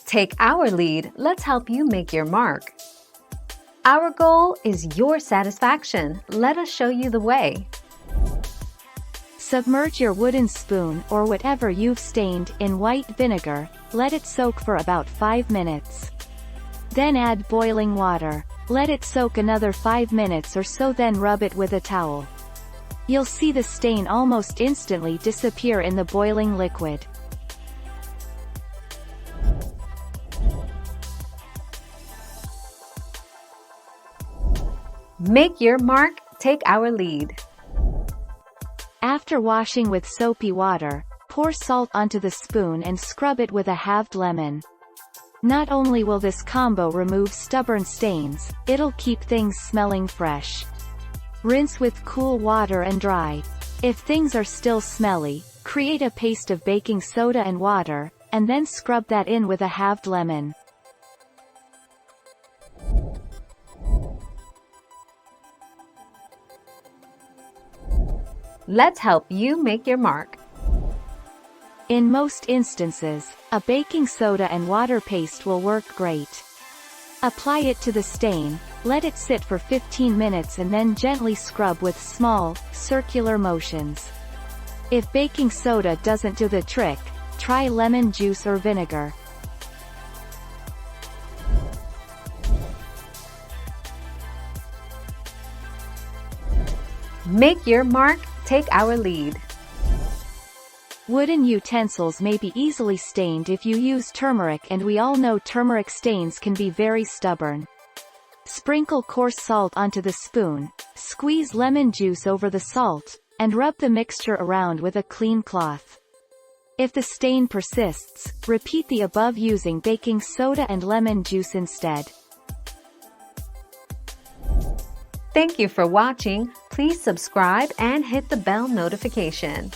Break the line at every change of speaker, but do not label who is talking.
Take our lead, let's help you make your mark. Our goal is your satisfaction. Let us show you the way.
Submerge your wooden spoon or whatever you've stained in white vinegar, let it soak for about 5 minutes. Then add boiling water. Let it soak another 5 minutes or so, then rub it with a towel. You'll see the stain almost instantly disappear in the boiling liquid.
Make your mark, take our lead.
After washing with soapy water, pour salt onto the spoon and scrub it with a halved lemon. Not only will this combo remove stubborn stains, it'll keep things smelling fresh. Rinse with cool water and dry. If things are still smelly, create a paste of baking soda and water, and then scrub that in with a halved lemon.
Let's help you make your mark.
In most instances, a baking soda and water paste will work great. Apply it to the stain, let it sit for 15 minutes and then gently scrub with small, circular motions. If baking soda doesn't do the trick, try lemon juice or vinegar.
Make your mark, take our lead.
Wooden utensils may be easily stained if you use turmeric, and we all know turmeric stains can be very stubborn. Sprinkle coarse salt onto the spoon, squeeze lemon juice over the salt, and rub the mixture around with a clean cloth. If the stain persists, repeat the above using baking soda and lemon juice instead.
Thank you for watching. Please subscribe and hit the bell notification.